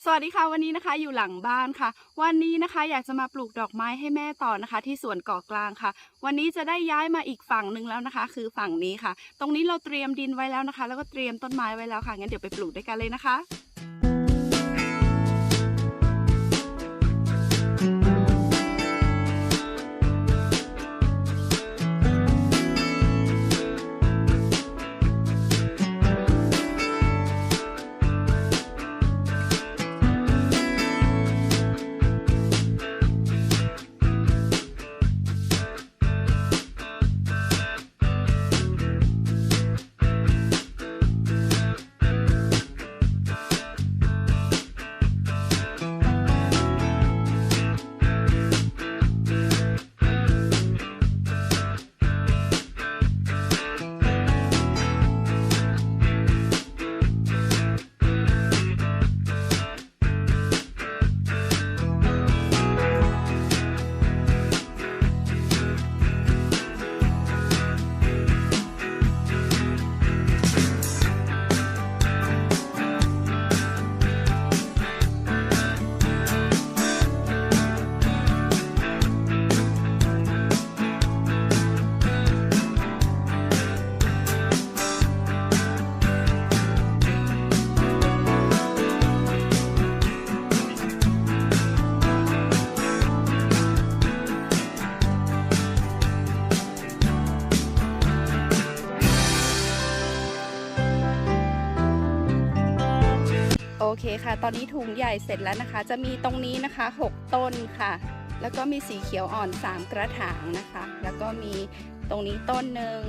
สวัสดีค่ะวันนี้นะคะอยู่หลังบ้านค่ะวันนี้นะคะอยากจะมาปลูกดอกไม้ให้แม่ต่อนะคะที่สวนเกาะกลางค่ะวันนี้จะได้ย้ายมาอีกฝั่งหนึ่งแล้วนะคะคือฝั่งนี้ค่ะตรงนี้เราเตรียมดินไว้แล้วนะคะแล้วก็เตรียมต้นไม้ไว้แล้วค่ะงั้นเดี๋ยวไปปลูกด้วยกันเลยนะคะ โอเคค่ะตอนนี้ถุงใหญ่เสร็จแล้วนะคะจะมีตรงนี้นะคะ6ต้นค่ะแล้วก็มีสีเขียวอ่อน3กระถางนะคะแล้วก็มีตรงนี้ต้นหนึ่ง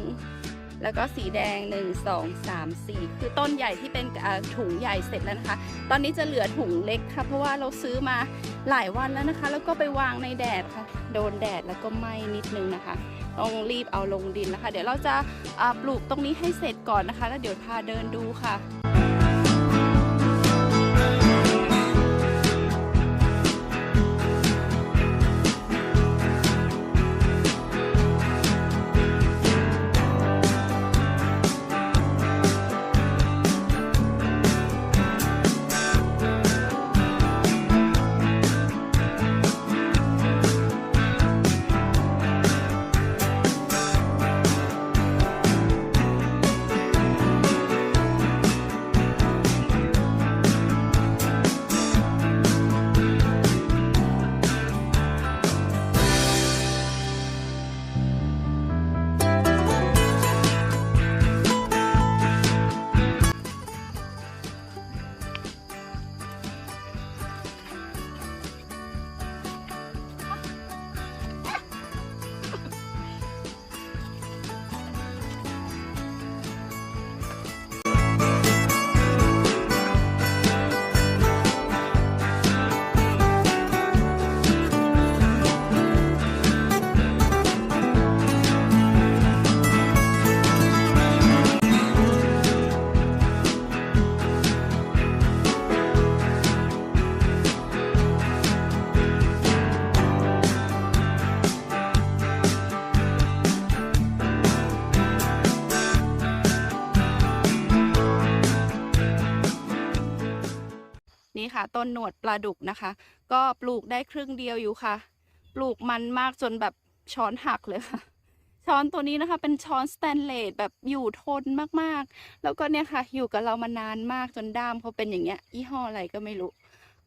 แล้วก็สีแดง1 2 3 4คือต้นใหญ่ที่เป็นถุงใหญ่เสร็จแล้วนะคะตอนนี้จะเหลือถุงเล็กค่ะเพราะว่าเราซื้อมาหลายวันแล้วนะคะแล้วก็ไปวางในแดดค่ะโดนแดดแล้วก็ไหม้นิดนึงนะคะต้องรีบเอาลงดินนะคะเดี๋ยวเราจะปลูกตรงนี้ให้เสร็จก่อนนะคะแล้วเดี๋ยวพาเดินดูค่ะ นี่ค่ะต้นหนวดปลาดุกนะคะก็ปลูกได้ครึ่งเดียวอยู่ค่ะปลูกมันมากจนแบบช้อนหักเลยค่ะช้อนตัวนี้นะคะเป็นช้อนสแตนเลสแบบอยู่ทนมากๆแล้วก็เนี่ยค่ะอยู่กับเรามานานมากจนด้ามเขาเป็นอย่างเงี้ยยี่ห้ออะไรก็ไม่รู้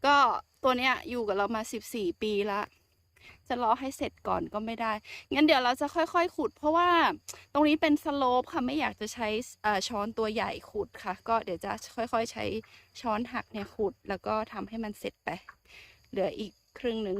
ก็ตัวเนี้ยอยู่กับเรามา14 ปีละจะรอให้เสร็จก่อนก็ไม่ได้งั้นเดี๋ยวเราจะค่อยๆขุดเพราะว่าตรงนี้เป็นสโลปค่ะไม่อยากจะใช้ช้อนตัวใหญ่ขุดค่ะก็เดี๋ยวจะค่อยๆใช้ช้อนหักเนี่ยขุดแล้วก็ทำให้มันเสร็จไปเหลืออีกครึ่งหนึ่ง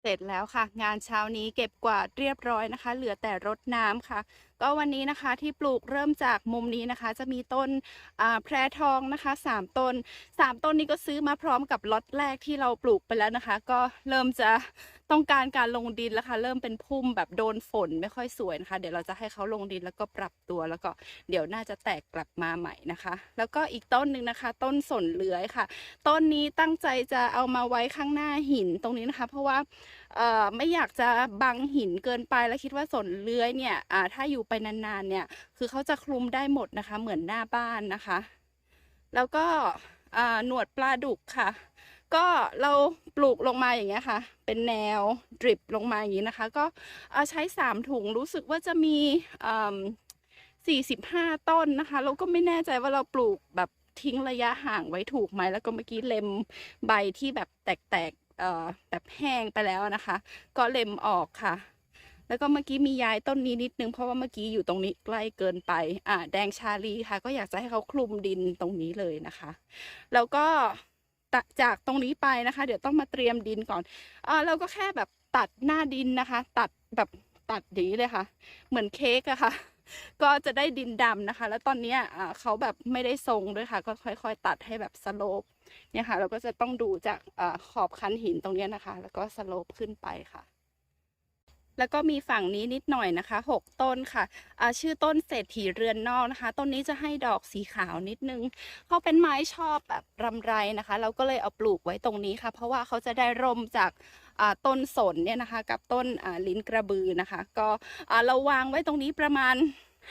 เสร็จแล้วค่ะงานเช้านี้เก็บกวาดเรียบร้อยนะคะ เหลือแต่รดน้ำค่ะก็วันนี้นะคะที่ปลูกเริ่มจากมุมนี้นะคะจะมีต้นแพรทองนะคะ3 ต้นนี้ก็ซื้อมาพร้อมกับล็อตแรกที่เราปลูกไปแล้วนะคะ ก็เริ่มจะต้องการลงดินแล้วค่ะเริ่มเป็นพุ่มแบบโดนฝนไม่ค่อยสวยนะคะเดี๋ยวเราจะให้เขาลงดินแล้วก็ปรับตัวแล้วก็เดี๋ยวน่าจะแตกกลับมาใหม่นะคะ แล้วก็อีกต้นหนึ่งนะคะ ต้นสนเลื้อยค่ะต้นนี้ตั้งใจจะเอามาไว้ข้างหน้าหินตรงนี้นะคะ เพราะว่าไม่อยากจะบังหินเกินไปแล้วคิดว่าสนเลื้อยเนี่ยถ้าอยู่ไปนานๆเนี่ยคือเขาจะคลุมได้หมดนะคะเหมือนหน้าบ้านนะคะแล้วก็หนวดปลาดุกค่ะก็เราปลูกลงมาอย่างเงี้ยค่ะเป็นแนวดริปลงมาอย่างนี้นะคะก็ใช้3 ถุงรู้สึกว่าจะมี45 ต้นนะคะเราก็ไม่แน่ใจว่าเราปลูกแบบทิ้งระยะห่างไว้ถูกไหมแล้วก็เมื่อกี้เล็มใบที่แบบแตกแบบแห้งไปแล้วนะคะก็เล็มออกค่ะแล้วก็เมื่อกี้มีย้ายต้นนี้นิดนึงเพราะว่าเมื่อกี้อยู่ตรงนี้ใกล้เกินไปแดงชาลีค่ะก็อยากจะให้เขาคลุมดินตรงนี้เลยนะคะแล้วก็จากตรงนี้ไปนะคะเดี๋ยวต้องมาเตรียมดินก่อนเราก็แค่แบบตัดหน้าดินนะคะตัดแบบตัดดีเลยค่ะเหมือนเค้กอะค่ะก็จะได้ดินดำนะคะแล้วตอนนี้เขาแบบไม่ได้ทรงด้วยค่ะก็ค่อยๆตัดให้แบบสโลปเนี่ยค่ะเราก็จะต้องดูจากขอบคันหินตรงนี้นะคะแล้วก็สโลปขึ้นไปค่ะแล้วก็มีฝั่งนี้นิดหน่อยนะคะ6 ต้นค่ะชื่อต้นเศรษฐีเรือนนอกนะคะต้นนี้จะให้ดอกสีขาวนิดนึงเขาเป็นไม้ชอบแบบรำไรนะคะเราก็เลยเอาปลูกไว้ตรงนี้ค่ะเพราะว่าเขาจะได้ร่มจากต้นสนเนี่ยนะคะกับต้นลิ้นกระบือนะคะก็เราวางไว้ตรงนี้ประมาณ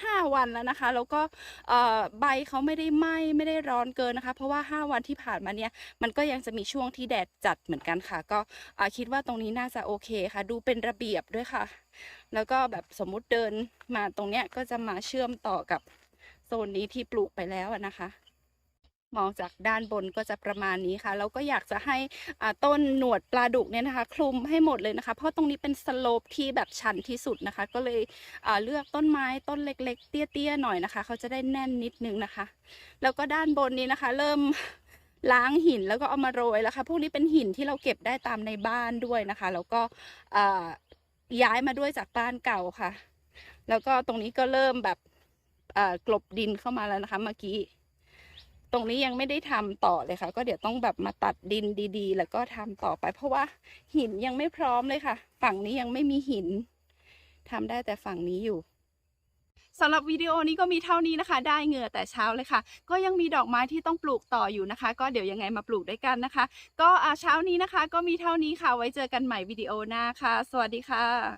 5 วันแล้วนะคะแล้วก็ใบเขาไม่ได้ไหม้ไม่ได้ร้อนเกินนะคะเพราะว่า5 วันที่ผ่านมาเนี่ยมันก็ยังจะมีช่วงที่แดดจัดเหมือนกันค่ะก็คิดว่าตรงนี้น่าจะโอเคค่ะดูเป็นระเบียบด้วยค่ะแล้วก็แบบสมมุติเดินมาตรงเนี้ยก็จะมาเชื่อมต่อกับโซนนี้ที่ปลูกไปแล้วนะคะมองจากด้านบนก็จะประมาณนี้ค่ะแล้วก็อยากจะให้ต้นหนวดปลาดุกเนี่ยนะคะคลุมให้หมดเลยนะคะเพราะตรงนี้เป็นสโลปที่แบบชันที่สุดนะคะก็เลยเลือกต้นไม้ต้นเล็กๆเตี้ยๆหน่อยนะคะเขาจะได้แน่นนิดนึงนะคะแล้วก็ด้านบนนี้นะคะเริ่มล้างหินแล้วก็เอามาโรยแล้วค่ะพวกนี้เป็นหินที่เราเก็บได้ตามในบ้านด้วยนะคะแล้วก็ย้ายมาด้วยจากบ้านเก่าค่ะแล้วก็ตรงนี้ก็เริ่มแบบกลบดินเข้ามาแล้วนะคะเมื่อกี้ตรงนี้ยังไม่ได้ทำต่อเลยค่ะก็เดี๋ยวต้องแบบมาตัดดินดีๆแล้วก็ทำต่อไปเพราะว่าหินยังไม่พร้อมเลยค่ะฝั่งนี้ยังไม่มีหินทำได้แต่ฝั่งนี้อยู่สำหรับวิดีโอนี้ก็มีเท่านี้นะคะได้เหงื่อแต่เช้าเลยค่ะก็ยังมีดอกไม้ที่ต้องปลูกต่ออยู่นะคะก็เดี๋ยวยังไงมาปลูกด้วยกันนะคะก็เช้านี้นะคะก็มีเท่านี้ค่ะไว้เจอกันใหม่วิดีโอหน้าค่ะสวัสดีค่ะ